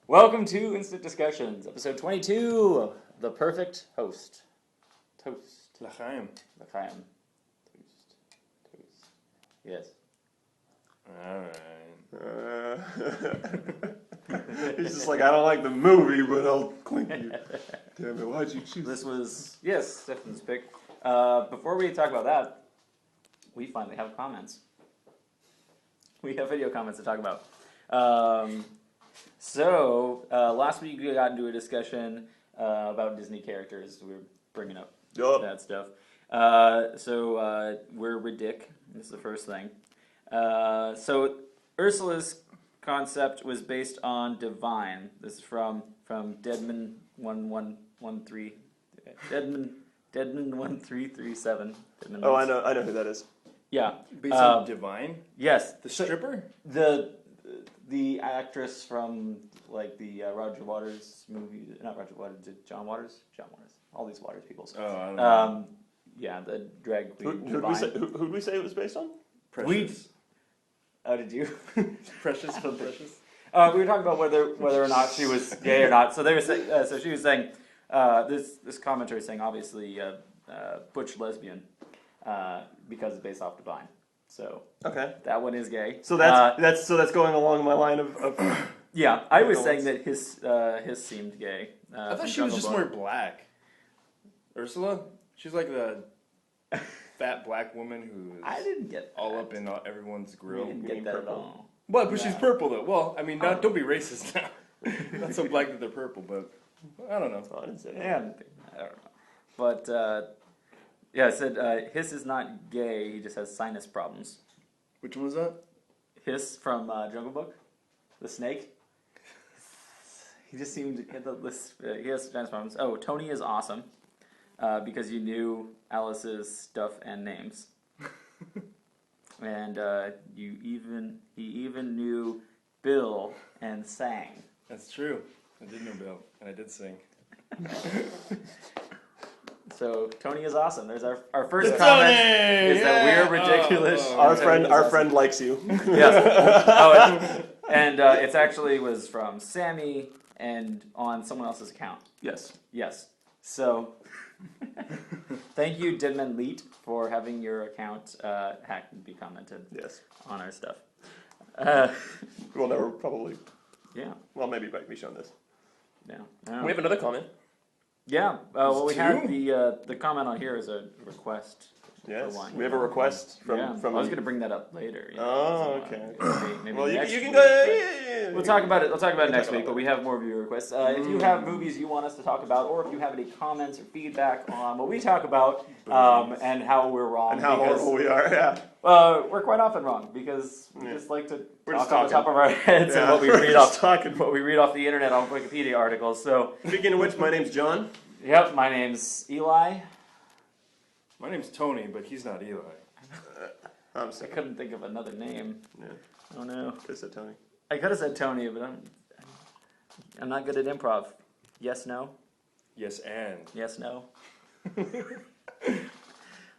Welcome to Instant Discussions, episode 22, The Perfect Host. Toast. L'chaim. L'chaim. Toast. Toast. Yes. Alright. He's just like, I don't like the movie, but I'll clink you. Damn it, why'd you choose This was, yes, Steffan's pick. Before we talk about that, we finally have comments. We have video comments to talk about. Last week we got into a discussion about Disney characters. We were bringing up that stuff. We're ridic. This is the first thing. So Ursula's concept was based on divine. This is from Deadman1113. Deadman1337. Oh, I know who that is. Yeah. Based on Divine? Yes. The stripper? The actress from like the Roger Waters movie, not Roger Waters, John Waters? John Waters. All these Waters peoples. Oh, I don't know. Yeah, the drag queen. Who'd we say it was based on? Precious. Oh, did you? Precious from Precious? We were talking about whether or not she was gay or not. So they were saying, so she was saying, this commenter is saying obviously butch lesbian because it's based off Divine. So okay, that one is gay. So that's going along my line of yeah. I was saying that his seemed gay. I thought she was just more black. Ursula, she's like the fat black woman who is I didn't get that. all up in everyone's grill. I didn't get that at all. What? But she's purple though. Well, I mean, don't be racist now. Not so black that they're purple, but I don't know. Oh, I didn't say that. Yeah, I don't know. But yeah, it said Hiss is not gay. He just has sinus problems. Which one was that? Hiss from Jungle Book, the snake. He just seemed he has sinus problems. Oh, Tony is awesome because you knew Alice's stuff and names, and he even knew Bill and sang. That's true. I did know Bill, and I did sing. So Tony is awesome. There's our first comment is that we're ridiculous. Our friend likes you. Yes. And it actually was from Sammy and on someone else's account. Yes. Yes. So thank you, Didman Leet, for having your account hacked and be commented on our stuff. We'll never probably. Yeah. Well, maybe be shown this. Yeah. We have another comment. Yeah. Well, we had the comment on here is a request. Yes. We have a request from. I was going to bring that up later. Okay. Maybe well, you next can week, go. We'll talk about it. We'll talk about it next week. But we have more viewer requests. If you have movies you want us to talk about, or if you have any comments or feedback on what we talk about, and how we're wrong, and how horrible we are. Yeah. We're quite often wrong because we just like to talk off the top of our heads and what we read off the internet on Wikipedia articles. So speaking of which, my name's John. Yep, my name's Eli. My name's Tony, but he's not Eli. I couldn't think of another name. Yeah. Oh no. Could have said Tony. I could have said Tony, but I'm not good at improv. Yes, no. Yes, and. Yes, no.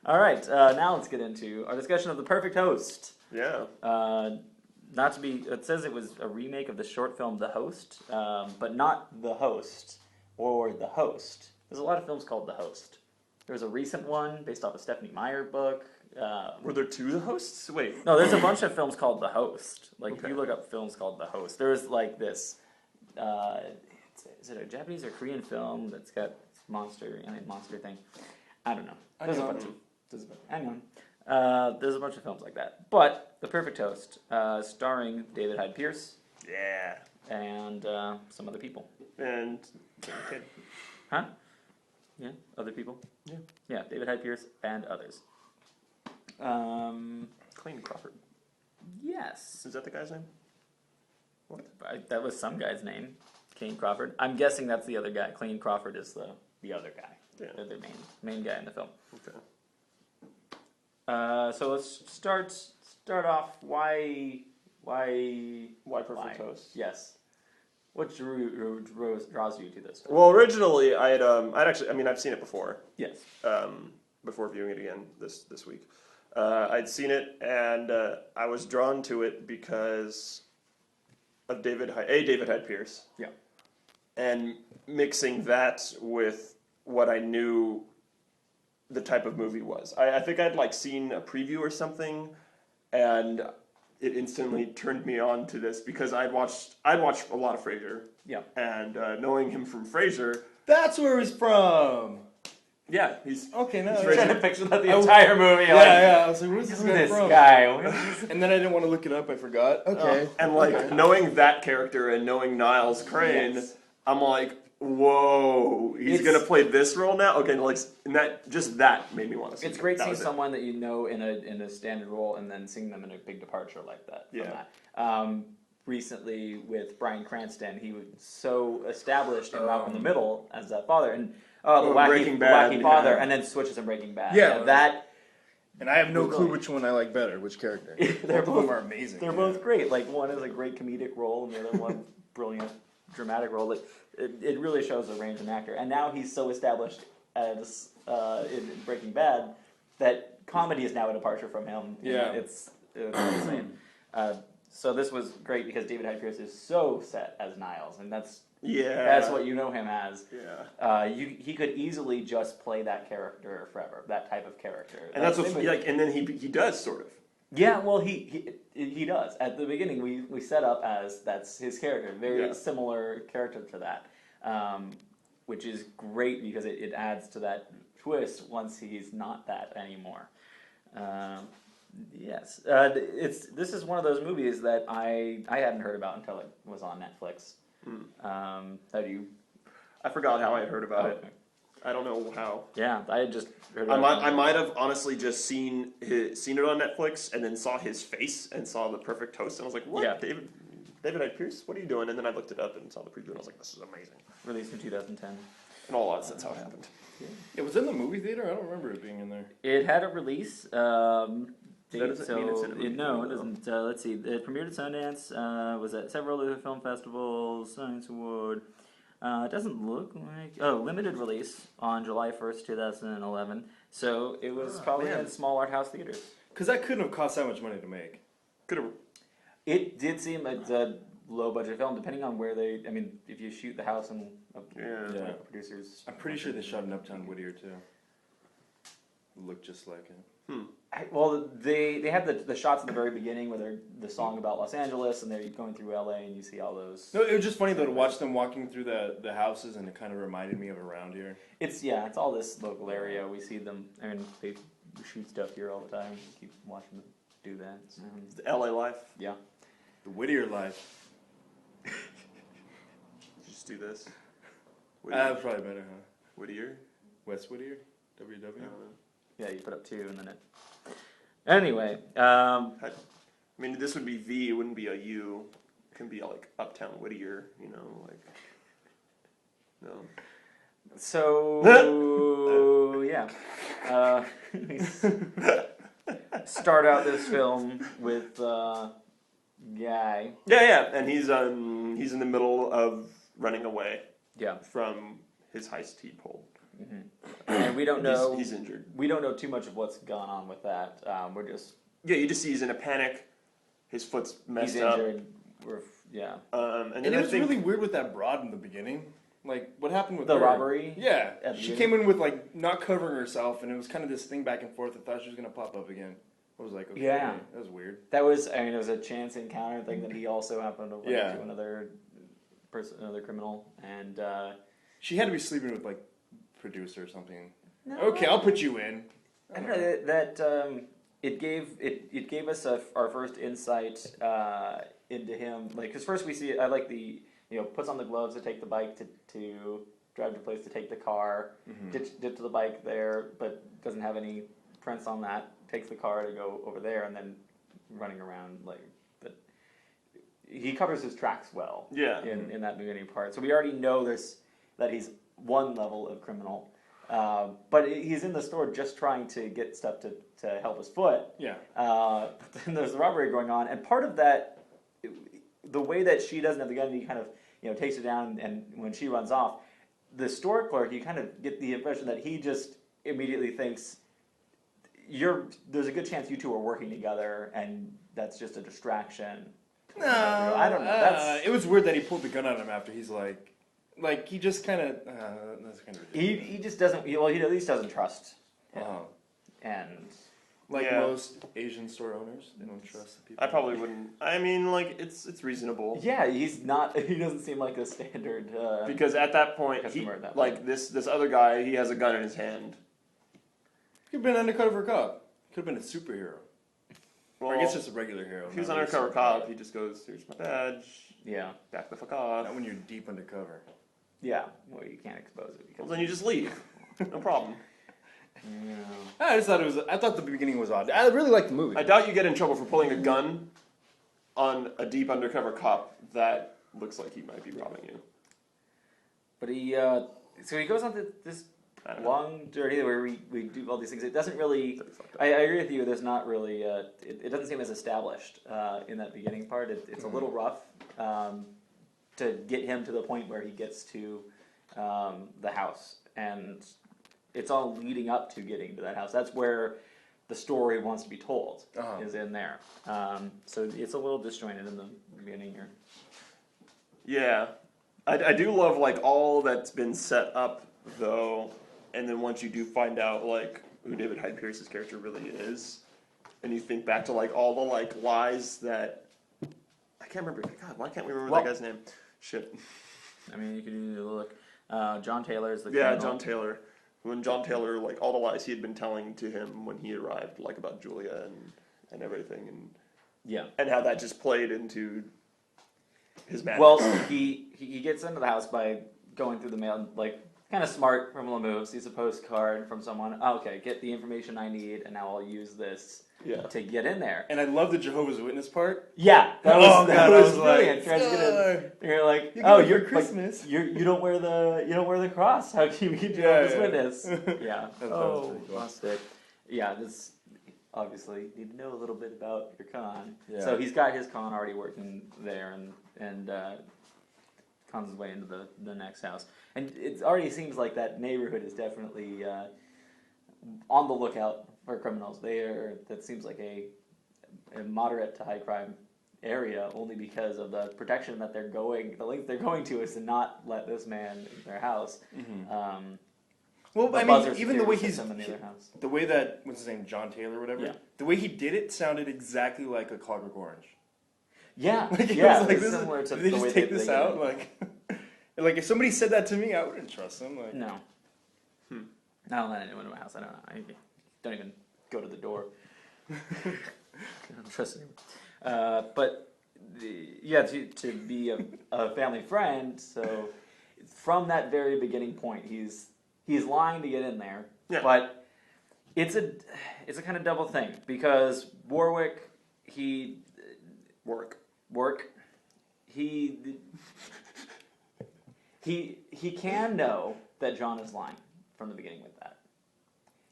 All right, now let's get into our discussion of The Perfect Host. Yeah. Not to be, it says it was a remake of the short film The Host, but not The Host or The Host. There's a lot of films called The Host. There's a recent one based off a Stephanie Meyer book. Were there two The Hosts? Wait. No, there's a bunch of films called The Host. Like, if you look up films called The Host, there's like this, is it a Japanese or Korean film that's got monster thing? I don't know. There's a bunch of films like that. But The Perfect Host, starring David Hyde Pierce. Yeah. And some other people. And huh? Yeah, other people. Yeah. Yeah, David Hyde Pierce and others. Clayton Crawford. Yes. Is that the guy's name? What? That was some guy's name. Clayton Crawford. I'm guessing that's the other guy. Clayton Crawford is the other guy. Yeah. They're the main guy in the film. Okay. So let's start off. Why Perfect Host? Yes. What draws you to this film? Well, originally I'd seen it before. Yes. Before viewing it again this week, I'd seen it and I was drawn to it because of David Hyde Pierce. Yeah. And mixing that with what I knew the type of movie was. I think I'd like seen a preview or something, and it instantly turned me on to this because I'd watched a lot of Frasier. Yeah. And knowing him from Frasier, That's where he's from. yeah, he's Okay, no. He's I'm trying Frasier. to picture that the entire movie. Yeah, like, yeah. I was like, where's this who's guy this from? guy? And then I didn't want to look it up. I forgot. Okay. and like knowing that character and knowing Niles Crane, Yes. I'm like, whoa, he's It's- gonna play this role now. Okay, like and that made me want to see. It's it. great That seeing was it. someone that you know in a standard role and then seeing them in a big departure like that. From Yeah. that. Recently with Bryan Cranston, he was so established in Malcolm in the Middle as that father, and the wacky, Breaking Bad, wacky father, yeah. and then switches in Breaking Bad. Yeah. That And I have no We're clue going. which one I like better, which character. They're Both of them are amazing. they're both great. Like one is a great comedic role, and the other one brilliant dramatic role. Like it really shows the range of an actor. And now he's so established as in Breaking Bad that comedy is now a departure from him. Yeah. It's insane. So this was great because David Hyde Pierce is so set as Niles, and that's what you know him as. Yeah. He could easily just play that character forever, that type of character. And that's what same with- like, and then he does sort of. yeah, well, he does. At the beginning, we set up as that's his character, very Yeah. similar character to that, which is great because it adds to that twist once he's not that anymore. Yes, this is one of those movies that I hadn't heard about until it was on Netflix. How do you? I forgot how I had heard about it. Okay. I don't know how. Yeah, I had just heard I about it. might have honestly just seen it on Netflix and then saw his face and saw the perfect toast and I was like, what? Yeah. David Hyde Pierce? What are you doing? And then I looked it up and saw the preview and I was like, this is amazing. Released in 2010. In all odds, that's how it happened. It was in the movie theater? I don't remember it being in there. It had a release. Date, doesn't mean it's in a movie no, it theater, doesn't. Let's see. It premiered at Sundance. Was at several other film festivals. Science Award. It doesn't look like limited release on July 1st, 2011. So it was probably man. in small art house theaters. Because that couldn't have cost that much money to make. Could have. It did seem like a low budget film, depending on where they. I mean, if you shoot the house and Yeah. producers. I'm pretty sure they shot in Uptown Whittier too. It looked just like it. Well, they had the shots at the very beginning where they're the song about Los Angeles and they're going through LA and you see all those. No, it was just funny though to watch them walking through the houses and it kind of reminded me of around here. It's all this local area. We see them. I mean, they shoot stuff here all the time. We keep watching them do that. The LA life. Yeah. The Whittier life. Just do this. That's probably better, huh? Whittier. West Whittier? WW? I don't know. Yeah, you put up 2 and then it. Anyway, I mean, this would be V. It wouldn't be a U. It can be like Uptown Whittier. You know, like. No. so yeah, we start out this film with Guy. Yeah, and he's in the middle of running away Yeah, from his heist he pulled. and we don't know. He's injured. We don't know too much of what's gone on with that. We're just You just see he's in a panic. His foot's messed he's up. injured. We're and And And then it I was think really weird with that broad in the beginning. Like, what happened with the her? robbery. Yeah. At the She beginning? came in with, like, not covering herself, and it was kind of this thing back and forth. I thought she was going to pop up again. I was like, okay, Yeah. that was weird. That was, I mean, it was a chance encounter thing that he also happened to run Yeah. into another person, another criminal, and She had to be sleeping with, like, producer or something. no, Okay, I'll put you in. I don't know that it gave us our first insight into him. Like, because first we see, I like the puts on the gloves to take the bike to drive to a place to take the car, ditch to the bike there, but doesn't have any prints on that. Takes the car to go over there and then running around like. But he covers his tracks well. Yeah. In that beginning part, so we already know that he's one level of criminal. But he's in the store just trying to get stuff to help his foot. Yeah. Then there's the robbery going on, and part of that, the way that she doesn't have the gun, he kind of takes it down, and when she runs off, the store clerk, you kind of get the impression that he just immediately thinks there's a good chance you two are working together, and that's just a distraction No, I don't know. That's it was weird that he pulled the gun on him after he's like he just kind of that's kind of ridiculous. he just doesn't. Well, he at least doesn't trust him, and Like Yeah. most Asian store owners, they don't trust the people. I probably wouldn't. I mean, like it's reasonable. yeah, he's not. He doesn't seem like a standard. Because at that point, Customer at that like this other guy, he has a gun in his hand. Could have been an undercover cop. Could have been a superhero. Well, Or I guess just a regular hero. if he was not an really a undercover superhero. cop, he just goes, "Here's my badge, Yeah, back the fuck off." Not when you're deep undercover. yeah. Well, you can't expose it because Well, then you just leave. No problem. yeah. I just thought I thought the beginning was odd. I really liked the movie. I doubt you get in trouble for pulling a gun on a deep undercover cop that looks like he might be robbing you. But he, so he goes on this I don't know. long journey where we do all these things. It doesn't really. I agree with you. There's not really. It doesn't seem as established in that beginning part. It's a little rough to get him to the point where he gets to the house, and it's all leading up to getting to that house. That's where the story wants to be told. Is in there. So it's a little disjointed in the beginning here. Yeah, I do love like all that's been set up though, and then once you do find out like who David Hyde Pierce's character really is, and you think back to like all the like lies that I can't remember. God, why can't we remember that guy's name? Shit. I mean, you could either look. John Taylor is the Yeah, criminal. John Taylor. When John Taylor, like all the lies he had been telling to him when he arrived, like about Julia and everything, and how that just played into his madness. Well, he gets into the house by going through the mail, like kind of smart criminal move. Sees a postcard from someone. Oh, okay, get the information I need, and now I'll use this to get in there. And I love the Jehovah's Witness part. Yeah, that was brilliant. like, You're like, you're Christmas. You don't wear the cross. How can you be Jehovah's Witness? Yeah. That was pretty cool. Busted. Yeah, this obviously need to know a little bit about your con. Yeah. So he's got his con already working there, and cons his way into the next house. And it already seems like that neighborhood is definitely on the lookout for criminals. That seems like a moderate to high crime area, only because of the protection that the length they're going to is to not let this man in their house. Well, The I mean, buzzer even the way security system in the other house. the way that what's his name, John Taylor, or whatever. Yeah. The way he did it sounded exactly like a Clockwork Orange. Yeah, Like, it yeah, was like, it's this similar is, to did they the way just take they this get out? in. Like if somebody said that to me, I wouldn't trust them. Like, No. I don't let anyone in my house. I don't even go to the door. I don't trust anyone. But to be a family friend. So from that very beginning point, he's lying to get in there. Yeah. But it's a kind of double thing because Warwick he can know that John is lying from the beginning with that.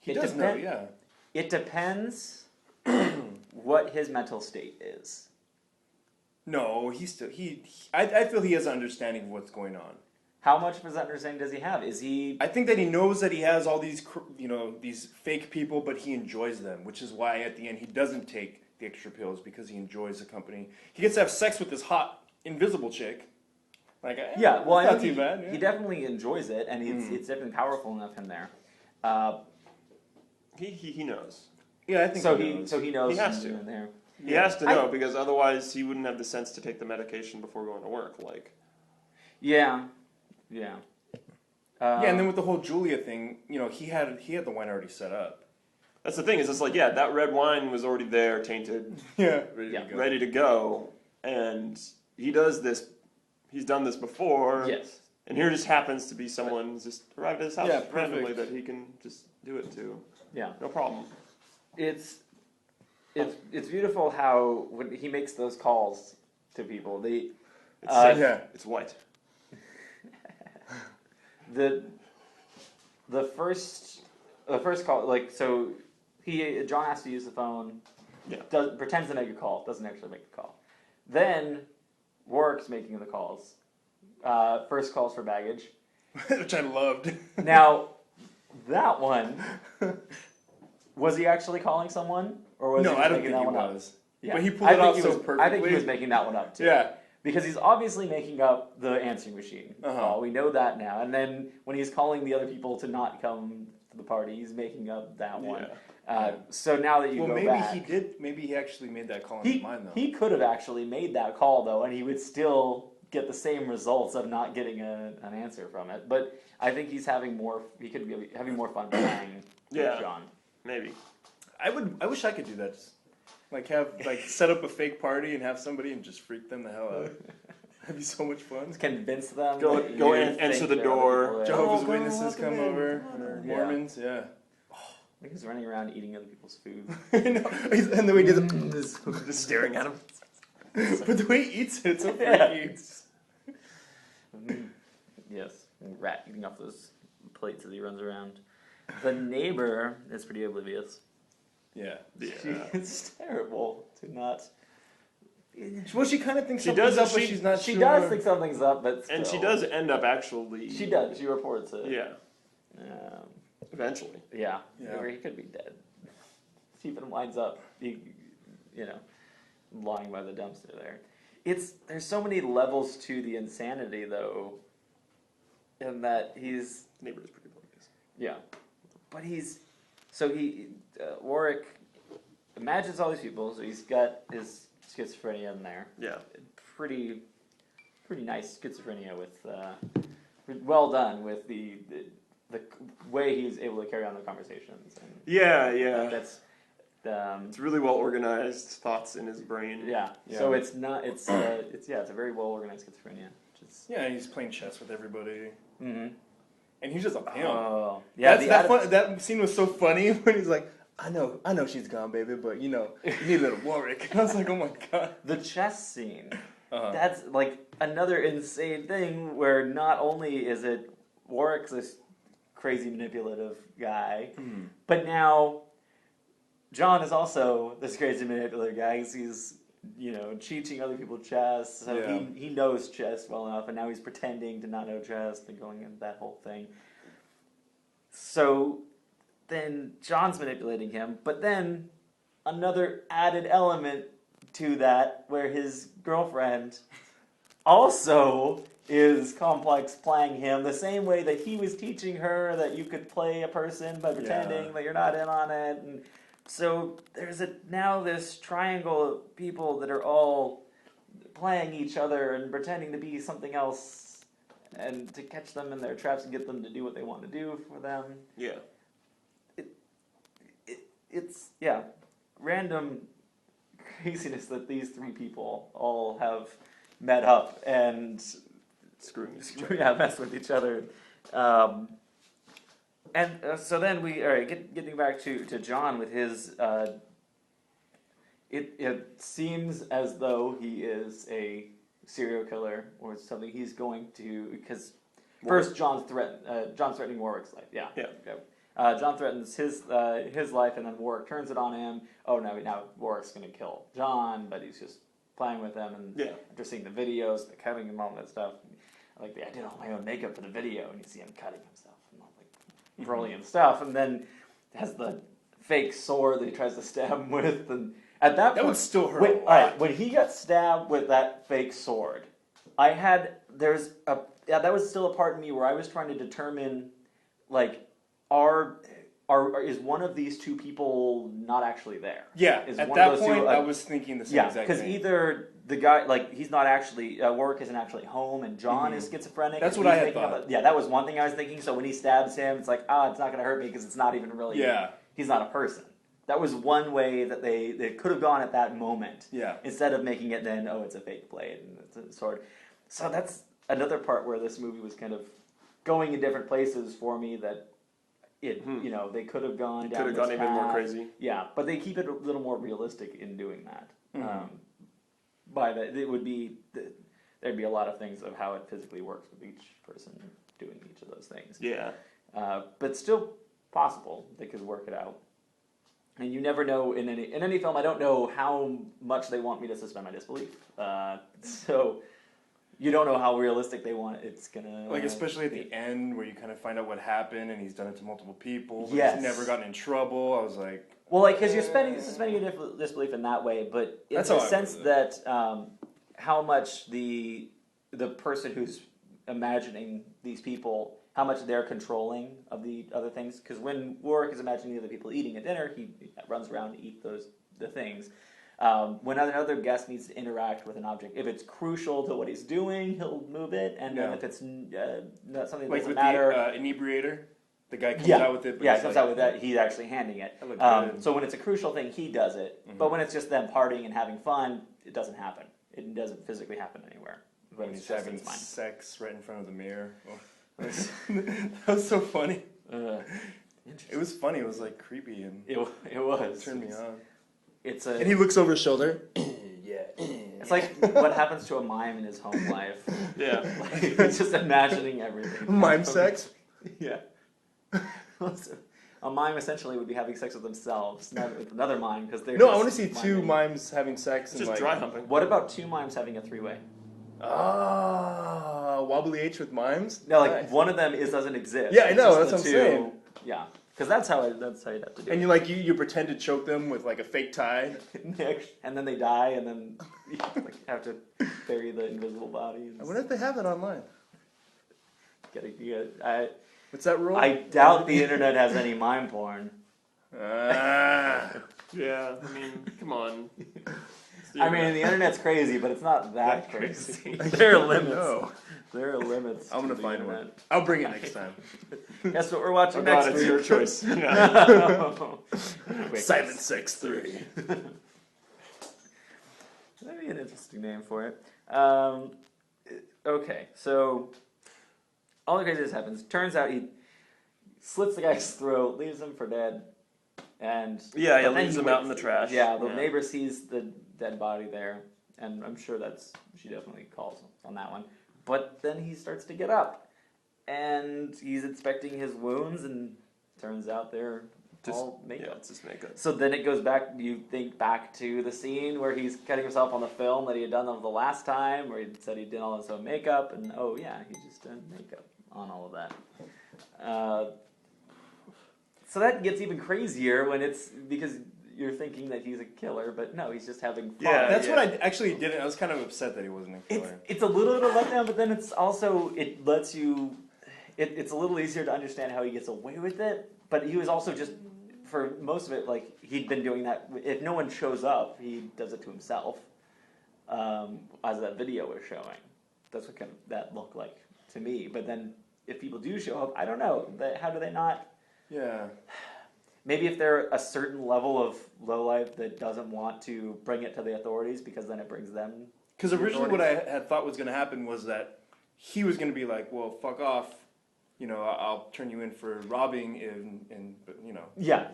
he does know, yeah. It depends what his mental state is. No, I feel he has an understanding of what's going on. How much of his understanding does he have? Is he... I think that he knows that he has all these, these fake people, but he enjoys them, which is why at the end he doesn't take the extra pills because he enjoys the company. He gets to have sex with this hot, invisible chick. Like, Yeah, well, I not think too bad. Yeah. he definitely enjoys it, and it's definitely powerful enough in there. He knows. Yeah, I think So he he knows. knows He has to. in there. He has to know because otherwise he wouldn't have the sense to take the medication before going to work. Like, Yeah. Yeah, and then with the whole Julia thing, he had the wine already set up. that's the thing. Is it's like that red wine was already there, tainted, Yeah, ready to go, and he does this. He's done this before. Yes. And here just happens to be someone just arrived at his house Yeah, randomly perfect. that he can just do it to. Yeah. No problem. It's beautiful how when he makes those calls to people, It's white. the first call, like, so John has to use the phone. Yeah. Pretends to make a call, doesn't actually make the call. Then Warwick's making the calls. First calls for baggage. which I loved. Now, that one, was he actually calling someone, or was he No, just I don't making think that he one up? was. Yeah. But he pulled it off so perfectly. I think he was making that one up too. Yeah. Because he's obviously making up the answering machine. Uh-huh. We know that now. And then when he's calling the other people to not come to the party, he's making up that one. So now that you go back... Maybe he actually made that call in his mind, though. He could have actually made that call, though, and he would still get the same results of not getting an answer from it. But I think he could be having more fun playing with John. Maybe. I wish I could do that. Just, set up a fake party and have somebody and just freak them the hell out. That'd be so much fun. Just convince them. Go in, answer the door. Jehovah's Witnesses come over. Or Mormons, yeah. He's running around eating other people's food. And the way he does just staring at him. But the way he eats it, it's so freaky. Yes, rat eating off those plates as he runs around. The neighbor is pretty oblivious. Yeah. It's terrible to not... Well, she kind of thinks something's up, but she's not sure. She does think something's up, but still. And she does end up actually... She does. She reports it. Yeah. Eventually. Yeah. Or he could be dead. Stephen winds up, lying by the dumpster there. There's so many levels to the insanity, though, in that he's... Neighbor is pretty bogus. Yeah. But Warwick imagines all these people, so he's got his schizophrenia in there. Yeah. Pretty nice schizophrenia with, well done with the way he's able to carry on the conversations. And yeah. That's... it's really well organized thoughts in his brain. Yeah. So it's not. It's a very well organized schizophrenia. Yeah, he's playing chess with everybody. Mm-hmm. And he's just a pimp. Oh, yeah. That scene was so funny when he's like, I know she's gone, baby, but you need a little Warwick. And I was like, oh my god. The chess scene. That's like another insane thing where not only is it Warwick's this crazy manipulative guy, but now John is also this crazy manipulative guy. He's teaching other people chess. So he knows chess well enough, and now he's pretending to not know chess and going into that whole thing. So then John's manipulating him, but then another added element to that where his girlfriend also is complex playing him the same way that he was teaching her that you could play a person by pretending that you're not in on it. And so there's now this triangle of people that are all playing each other and pretending to be something else and to catch them in their traps and get them to do what they want to do for them. Yeah. It's random craziness that these three people all have met up and messed with each other. So then getting back to John with his, it seems as though he is a serial killer or something. He's going to, because first John's threatening Warwick's life. Yeah. John threatens his life, and then Warwick turns it on him. Oh no! Now Warwick's going to kill John, but he's just playing with him. And after seeing the videos, the cutting him, all that stuff, I did all my own makeup for the video, and you see him cutting himself and all brilliant stuff. And then has the fake sword that he tries to stab him with, and at that point, would still hurt a lot. Right, when he got stabbed with that fake sword, that was still a part of me where I was trying to determine, is one of these two people not actually there? Yeah, at that point, I was thinking the same exact thing. Yeah, because either the guy, he's not actually, Warwick isn't actually home, and John is schizophrenic. That's what I had thought. That was one thing I was thinking. So when he stabs him, it's it's not going to hurt me because it's not even really, he's not a person. That was one way that they could have gone at that moment. Yeah. Instead of making it then, it's a fake blade and it's a sword. So that's another part where this movie was kind of going in different places for me that they could have gone down this path. Even more crazy. Yeah, but they keep it a little more realistic in doing that. By that, there'd be a lot of things of how it physically works with each person doing each of those things. Yeah. But still possible. They could work it out. And you never know in any film. I don't know how much they want me to suspend my disbelief. So you don't know how realistic they want it's gonna. Especially at the end where you kind of find out what happened, and he's done it to multiple people. But he's never gotten in trouble. I was like, Well, like, because you're suspending your disbelief in that way, but in That's the how I sense word that how much the person who's imagining these people, how much they're controlling of the other things. Because when Warwick is imagining the other people eating at dinner, he runs around to eat the things. When another guest needs to interact with an object, if it's crucial to what he's doing, he'll move it, and then if it's not something that Like doesn't with matter, the inebriator, the guy comes out with it. But he comes out with that. He's actually handing it. That looked good. So when it's a crucial thing, he does it. Mm-hmm. But when it's just them partying and having fun, it doesn't happen. It doesn't physically happen anywhere. But When it's he's just having in his mind. sex right in front of the mirror. Oh. That was so funny. It was funny. It was like creepy and It was. turned me on. It's And he looks over his shoulder. Yeah. It's like what happens to a mime in his home life. Yeah. Like, he's just imagining everything. Mime sex? Yeah. A mime essentially would be having sex with themselves, not with another mime, because they're No, just I want to see two miming. mimes having sex. And Just like, dry humping. What about two mimes having a three-way? Wobbly H with mimes? No, like Nice. one of them doesn't exist. Yeah, I It's know, just that's the what I'm two. saying. Yeah, because that's how you'd have to do And it. you pretend to choke them with like a fake tie. And then they die, and then you have to bury the invisible body. I wonder if they have that online. What's that rule? I doubt the internet has any mime porn. Ah. Yeah, I mean, come on. I mean, the internet's crazy, but it's not that crazy. There are limits. No. There are limits. I'm to gonna the find internet. one. I'll bring it next time. Guess what we're watching Oh next God, it's week? your choice. Yeah. Wait, Silent Sex 3. That'd be an interesting name for it. Okay, so all the craziness happens. Turns out he slits the guy's throat, leaves him for dead, and Yeah, but then leaves he him out wakes- in the trash. Yeah, the Yeah. neighbor sees the dead body there, and I'm sure she definitely calls on that one. But then he starts to get up, and he's inspecting his wounds, and turns out they're all makeup. Yeah, it's just makeup. So then it goes back, you think back to the scene where he's cutting himself on the film that he had done the last time, where he said he did all his own makeup, and oh yeah, he just did makeup on all of that. So that gets even crazier when it's, because you're thinking that he's a killer, but no, he's just having fun. Yeah, That's what I actually didn't. I was kind of upset that he wasn't a killer. It's a little bit of a letdown, but then it's also, it lets you, it's a little easier to understand how he gets away with it, but he was also just, for most of it, like, he'd been doing that, if no one shows up, he does it to himself, as that video was showing. That's what kind of that looked like to me, but then if people do show up, I don't know, how do they not? Yeah. Maybe if they're a certain level of lowlife that doesn't want to bring it to the authorities, because then it brings them. Because originally what I had thought was going to happen was that he was going to be like, well, fuck off. You know, I'll turn you in for robbing and you know. Yeah.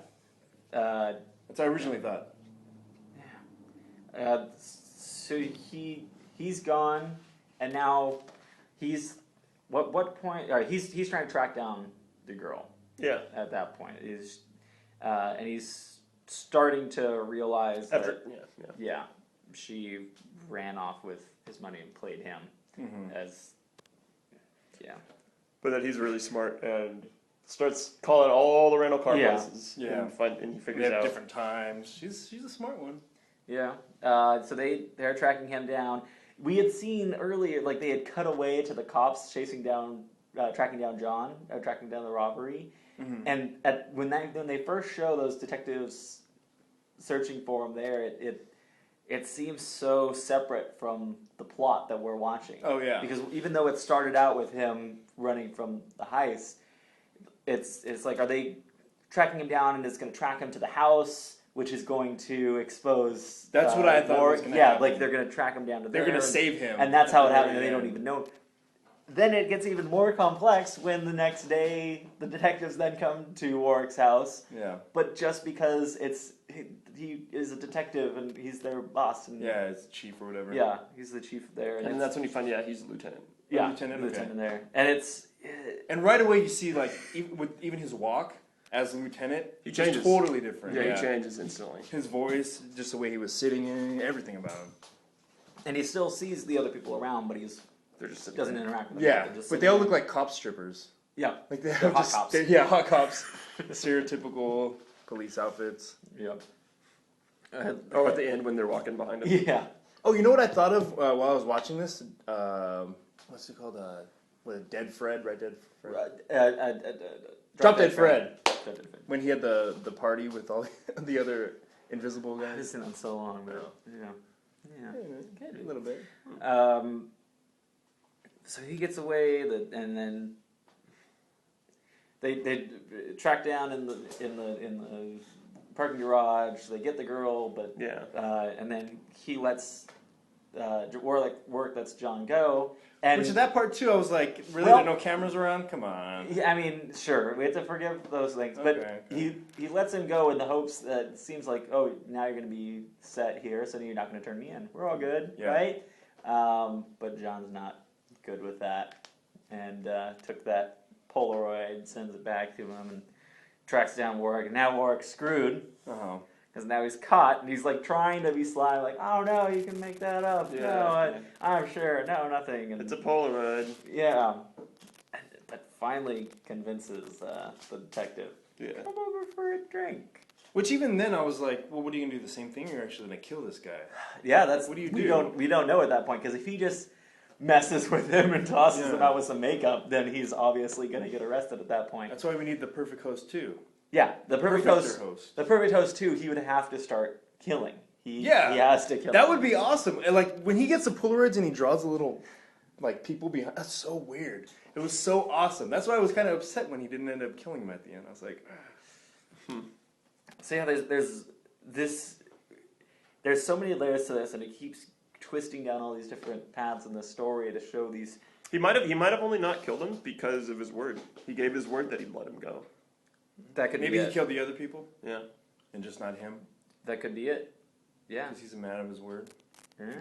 That's what I originally thought. So he's gone, and now he's what point? He's trying to track down the girl. Yeah. At that point, and he's starting to realize that she ran off with his money and played him as But that he's really smart and starts calling all the rental car places. Yeah. And he They figures have out. different times. She's a smart one. Yeah. So they're tracking him down. We had seen earlier, like, they had cut away to the cops tracking down John, tracking down the robbery. Mm-hmm. And when they first show those detectives searching for him there, it seems so separate from the plot that we're watching. Oh yeah. Because even though it started out with him running from the heist, it's like, are they tracking him down and it's going to track him to the house, which is going to expose. That's what I thought was going to happen. like they're going to track him down to there. They're going to save him. And that's how it happened, and Yeah. they don't even know. Then it gets even more complex when the next day the detectives then come to Warwick's house. Yeah. But just because he is a detective and he's their boss. And Yeah, it's chief or whatever. yeah, he's the chief there. And it's- that's when you find he's a lieutenant. yeah, lieutenant, lieutenant okay. there. And it's... And right away you see, like, even his walk as a lieutenant, He is changes. totally different. Yeah, he changes instantly. His voice, just the way he was sitting, and everything about him. And he still sees the other people around, but They're just sitting doesn't there. interact with them. Yeah, They're just but they all sitting look like cop strippers. there. Yeah. Like they They're have hot just, cops. Yeah, hot cops. Stereotypical police outfits. Yep. Oh, at the end when they're walking behind him. Yeah. Oh, you know what I thought of while I was watching this? What's it called? Dead Fred, right? Dead Fred. Drop Dead Fred. When he had the party with all the other invisible I haven't guys. seen that in so long, but yeah. A little bit. So he gets away, and then they track down in the parking garage. They get the girl, but and then he lets Warwick lets John go. And Which is that part too? I was like, really? Well, there are no cameras around? Come on. I mean, sure, we have to forgive those things, but Okay. he lets him go in the hopes that it seems like, oh, now you're going to be set here, so you're not going to turn me in. We're all good, right? But John's not good with that, and took that Polaroid, sends it back to him, and tracks down Warwick. And now Warwick's screwed. Because now he's caught, and he's like trying to be sly, like, oh no, you can make that up. I'm sure. No, nothing. And, It's a Polaroid. Yeah. But finally convinces the detective, come over for a drink. Which even then I was like, well, what are you gonna do? The same thing? You're actually gonna kill this guy. Yeah, that's what do you we do? We don't know at that point, because if he just messes with him and tosses him out with some makeup, then he's obviously going to get arrested at that point. That's why we need the perfect host too. Yeah, the perfect host. host. The perfect host too. He would have to start killing. He has to kill. That would be awesome. And like when he gets the Polaroids and he draws a little like people behind. That's so weird. It was so awesome. That's why I was kind of upset when he didn't end up killing him at the end. I was like, So yeah, there's so many layers to this, and it keeps twisting down all these different paths in the story to show these. He might have only not killed him because of his word. He gave his word that he'd let him go. That could maybe be he it. killed the other people. Yeah. And just not him. That could be it. Yeah. Because he's a man of his word.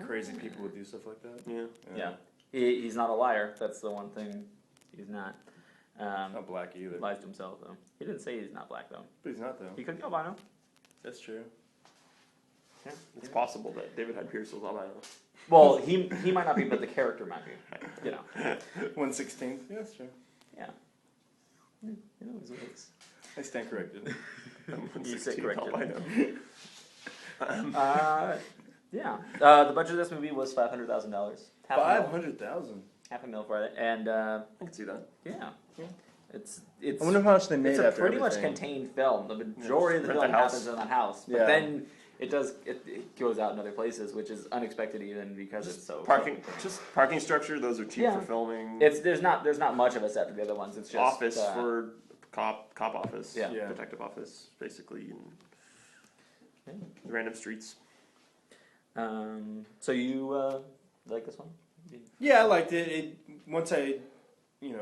Crazy people would do stuff like that. Yeah. He's not a liar. That's the one thing he's not. Not black either. He lies to himself, though. He didn't say he's not black, though. But he's not, though. He could be albino. That's true. Yeah. It's possible that David Hyde Pierce was albino. Well, he might not be, but the character might be. You know. 1/16. Yeah, that's true. Yeah. You know his ways. I stand corrected. You sit corrected. albino. Yeah. The budget of this movie was $500,000. $500,000. $500,000 for it, and I can see that. Yeah. It's I wonder how much they made it's a after pretty much everything. contained film. The majority of the Rent film the house. happens in that house, but then it goes out in other places, which is unexpected even because it's so parking structure. Those are cheap for filming. There's not much of a set for the other ones. It's just office for cop office, Yeah. detective office, basically, and random streets. So you like this one? Yeah, I liked it. Once I,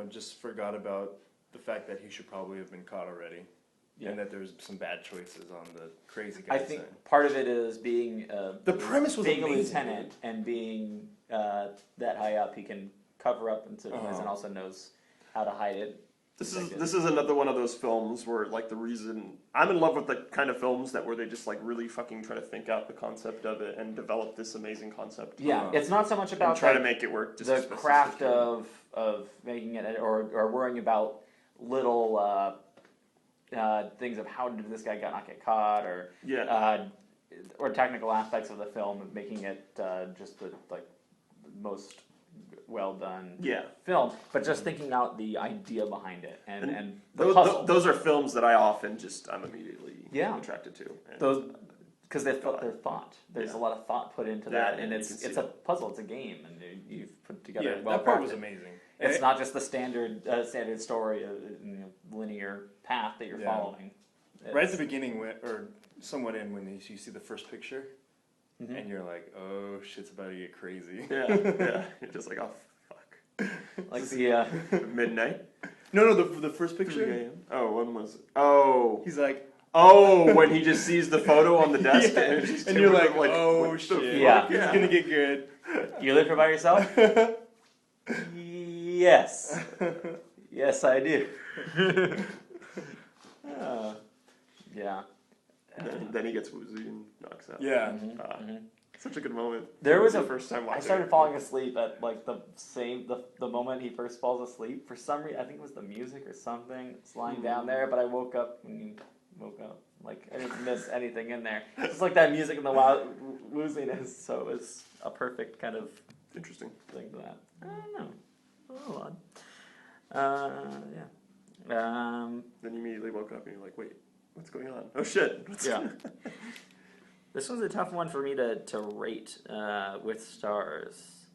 just forgot about the fact that he should probably have been caught already. Yeah. And that there's some bad choices on the crazy guy. I think part of it is being the premise was being amazing, a lieutenant and being that high up. He can cover up in certain ways and also knows how to hide it. This is another one of those films where like the reason I'm in love with the kind of films where they just like really fucking try to think out the concept of it and develop this amazing concept. Yeah, it's not so much about trying to make it work. Just the craft of making it or worrying about little things of how did this guy not get caught or technical aspects of the film of making it just the most well done film, but just thinking out the idea behind it and the puzzle. Those are films that I'm immediately attracted to. Those because they're thought. There's a lot of thought put into that, and it's a puzzle. It's a game, and you've put together. That part was amazing. It's not just the standard story, linear path that you're following. Right at the beginning, or somewhat when you see the first picture, and you're like, "Oh, shit's about to get crazy." Yeah. You're just like, "Oh, fuck." Like the midnight. No, the first picture. 3 a.m. Oh, when was it? Oh, he's like, oh, when he just sees the photo on the desk, and you're like, "Oh shit, yeah, it's gonna get good." You live here by yourself? Yes. Yes, I do. Yeah. Then he gets woozy and knocks out. Yeah. Such a good moment. There was the first time watching. I started falling asleep at like the moment he first falls asleep. For some reason, I think it was the music or something. It's lying down there, but I woke up and woke up. Like, I didn't miss anything in there. Just like that music and the wild wooziness, so it was a perfect kind of Interesting. thing to that. I don't know. A little odd. Yeah. Then you immediately woke up and you're like, wait, what's going on? Oh shit. Yeah. This one's a tough one for me to rate with stars.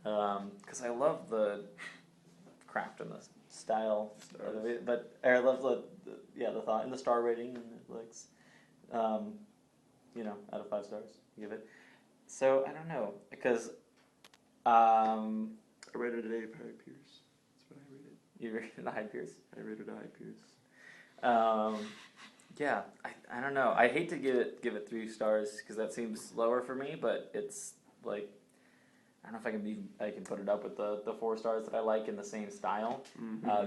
Because I love the craft and the style of it, but I love the thought and the star rating and Netflix. Out of 5 stars, give it. So I don't know because I rated it A. Hyde Pierce. That's what I rated. you rated Hyde Pierce. I rated Hyde Pierce. Yeah, I don't know. I hate to give it 3 stars because that seems lower for me, but it's like I don't know if I can put it up with the 4 stars that I like in the same style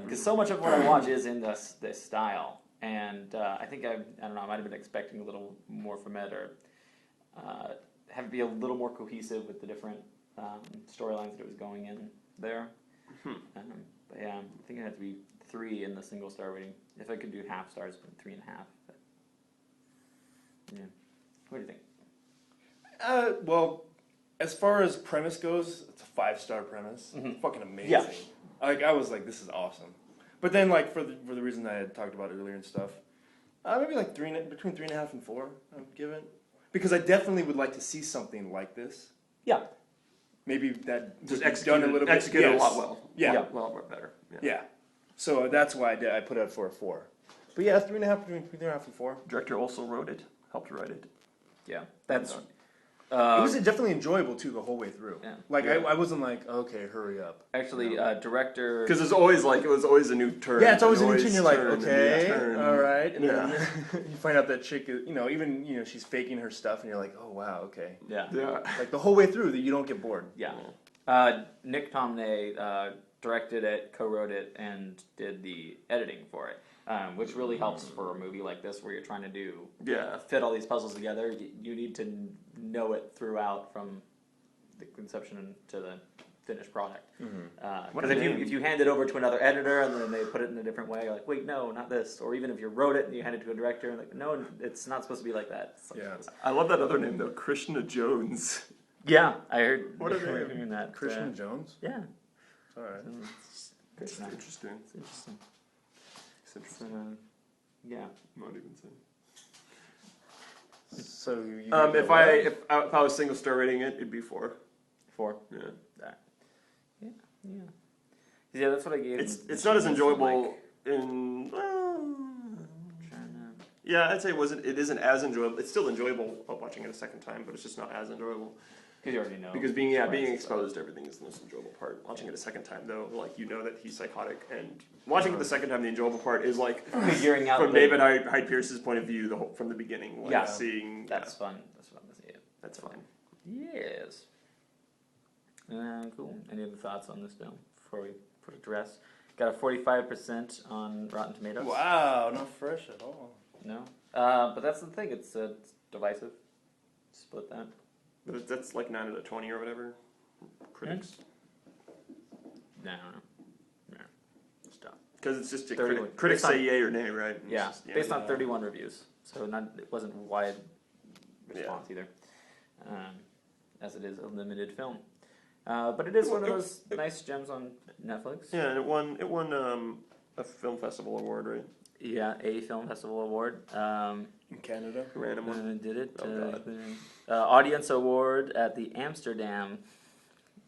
because so much of what I watch is in this style, and I think I don't know, I might have been expecting a little more from it or have it be a little more cohesive with the different storylines that it was going in there. But yeah, I think it had to be 3 in the single star rating. If I could do half stars, 3.5. But yeah, what do you think? Well, as far as premise goes, it's a 5-star premise. Fucking amazing. Yeah. Like I was like, this is awesome. But then, like for the reason I had talked about earlier and stuff, maybe like between 3.5 and 4. I'd give it because I definitely would like to see something like this. Yeah. Maybe that Just done a little bit. executed a lot well. Yeah. A lot more better. Yeah. So that's why I put it for a 4. But yeah, 3.5 between 3.5 and 4. Director also wrote it, helped write it. Yeah, that's. It was definitely enjoyable too the whole way through. Yeah. Like I wasn't like, okay, hurry up. Actually, director. Because it was always a new turn. Yeah, it's always a new turn. You're like, turn, okay, all right, and Yeah. then you find out that chick is, even she's faking her stuff, and you're like, oh wow, okay. Yeah. Yeah. Like the whole way through, that you don't get bored. Yeah. Nick Tomnay directed it, co-wrote it, and did the editing for it, which really helps for a movie like this where you're trying to fit all these puzzles together. You need to know it throughout from the conception to the finished product. Because if you hand it over to another editor and then they put it in a different way, you're like, wait, no, not this. Or even if you wrote it and you hand it to a director and like, no, it's not supposed to be like that. It's like, Yeah. I love that other name though, Krishna Jones. Yeah, I heard. What a heard name. that. Christian Jones. Yeah. All right. It's Krishna. interesting. It's interesting. It's interesting. Yeah. Not even saying. So you. If I was single star rating it, it'd be 4. 4. Yeah. Yeah, that's what I gave. It's not as enjoyable in. Yeah, I'd say it isn't as enjoyable. It's still enjoyable watching it a second time, but it's just not as enjoyable. Because you already know. Because being exposed to everything is the most enjoyable part. Watching it a second time, though, like that he's psychotic, and watching it the second time, the enjoyable part is like figuring out from David Hyde Pierce's point of view, from the beginning. Like, seeing that's fun. That's fun to see it. That's fun. Yes. Cool. Any other thoughts on this film before we put it to rest? Got a 45% on Rotten Tomatoes. Wow, not fresh at all. No, but that's the thing. It's divisive. Split that. But that's like 9 out of 20 or whatever. Critics. No. Stop. Because it's just 31. critics Based say on- yay or nay, right? It's Yeah, just, based on 31 reviews, so it wasn't wide response either, as it is a limited film. But it is one of those nice gems on Netflix. Yeah, and it won a film festival award, right? Yeah, a film festival award. In Canada. Random one. Did it? Oh, Audience award at the Amsterdam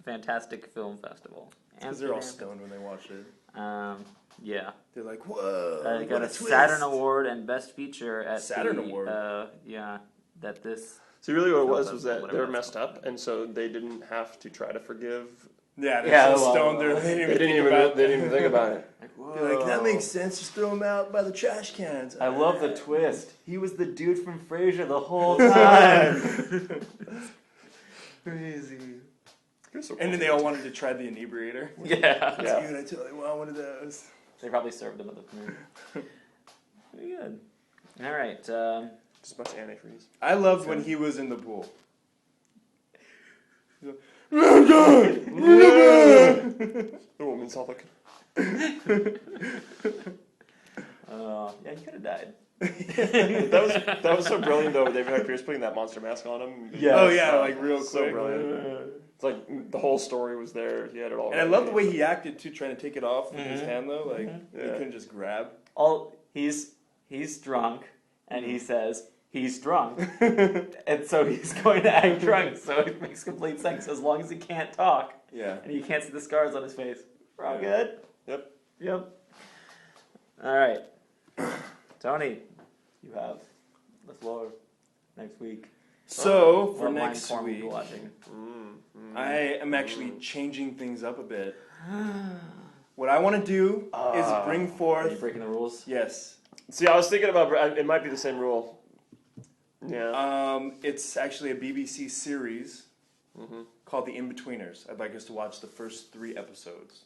Fantastic Film Festival. Because they're all stoned when they watch it. Yeah. They're like, whoa. They got a Saturn Award and Best Feature at Saturn Award? That this. So really what it was Film that festival, they were whatever messed up, and so they didn't have to try to forgive. Yeah, they're so well, stoned. They didn't even think about it. They're like, that makes sense. Just throw them out by the trash cans. I love the twist. He was the dude from Frasier the whole time. Crazy. And then they all wanted to try the inebriator. Yeah. Dude, I totally want one of those. They probably served him at the premiere. Pretty good. All right. Just a bunch of antifreeze. I loved when he was in the pool. The woman's all looking. Yeah, he could have died. That was so brilliant though. David Hyde Pierce putting that monster mask on him. Yes. Oh yeah, like real So quick. brilliant. It's like the whole story was there. He had it all. And I ready. love the way he acted too, trying to take it off with his hand though. Like he Yeah. couldn't just grab. He's drunk, and he says he's drunk, and so he's going to act drunk. So it makes complete sense as long as he can't talk Yeah. and you can't see the scars on his face. We're all Yeah. good. Yep. Yep. All right, Tony, you have the floor next week. So for What next line form are week, you watching? I am actually changing things up a bit. What I want to do is bring Are you forth. breaking the rules? Yes. See, I was thinking about it. Might be the same rule. Yeah. It's actually a BBC series called The In-Betweeners. I'd like us to watch the first 3 episodes.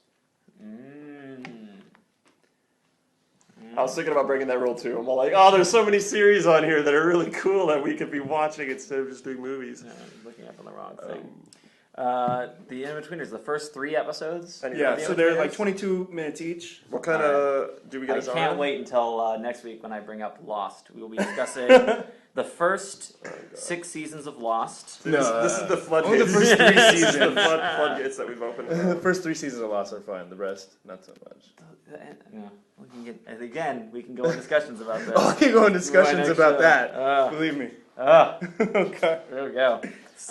I was thinking about breaking that rule too. I'm all like, oh, there's so many series on here that are really cool that we could be watching instead of just doing movies. Yeah, I'm looking up on the wrong thing. The In-Betweeners, the first 3 episodes. Yeah, so they're like In-Betweeners? 22 minutes each. What kind of do we get? I us can't on? wait until next week when I bring up Lost. We will be discussing the first 6 seasons of Lost. This is the floodgates. only the first 3 This is the seasons. floodgates that we've opened. The first 3 seasons of Lost are fine. The rest, not so much. Yeah, we can get, and again, we can go in discussions about this. Oh, I can go in discussions next about show. that. Believe me. Okay, there we go.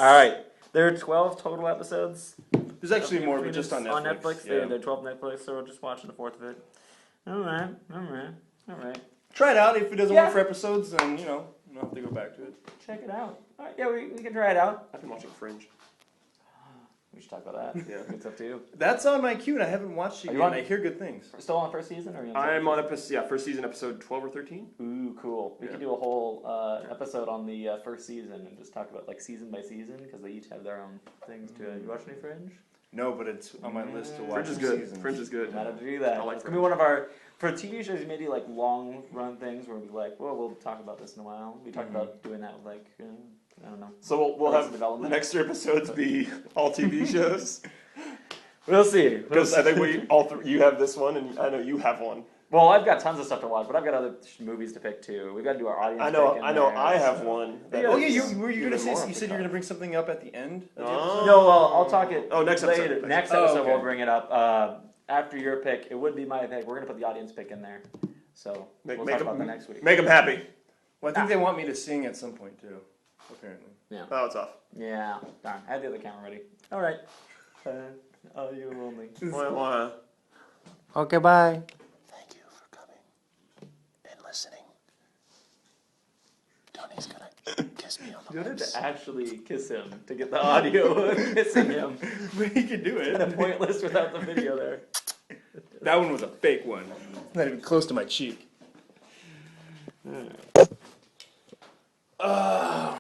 All right, there are 12 total episodes. There's actually more, but just on Netflix. On Netflix, Yeah. there are 12 Netflix, so we're just watching a fourth of it. All right. Try it out. If it doesn't Yeah. work for episodes, then you know, you don't have to go back to it. Check it out. All right, yeah, we can try it out. I've been watching Fringe. We should talk about that. Yeah. It's up to you. That's on my queue, and I haven't watched it Are yet. you on- And I hear good things. Still on first season, or are you on I'm on first season episode 12 or 13. Ooh, cool. We Yeah. could do a whole episode on the first season and just talk about like season by season because they each have their own things to it. You watch any Fringe? No, but it's on my list to watch. Fringe is in good. seasons. Fringe is We good. might have to do that. I like It's gonna be one of our for TV shows. You may do like long run things where we like, well, we'll talk about this in a while. We talked about doing that with like I don't know. So we'll Arrested have the Development. next 3 episodes be all TV shows. We'll see. Because I think you have this one, and I know you have one. Well, I've got tons of stuff to watch, but I've got other movies to pick too. We've got to do our audience. I know. pick in I know. there, I have so- one. Yeah. Oh yeah, Yes. were you gonna Even more say? off You the said you're top. gonna bring something up at the end. Of the Oh. episode? No, well, I'll talk it. Oh, next later. episode. Next Oh, episode, okay. we'll bring it up. After your pick, it would be my pick. We're gonna put the audience pick in there, so we'll talk about that next week. Make them happy. Well, I think they want me to sing at some point too. Apparently. Oh, it's off. Yeah, darn. I had the other camera ready. All right. Oh, you only. Well, Okay, bye. thank you for coming and listening. Tony's gonna kiss me on the You wanted to actually kiss him to get the audio of kissing him. But you can do Kind of it. pointless without the video there. That one was a fake one. Not even close to my cheek.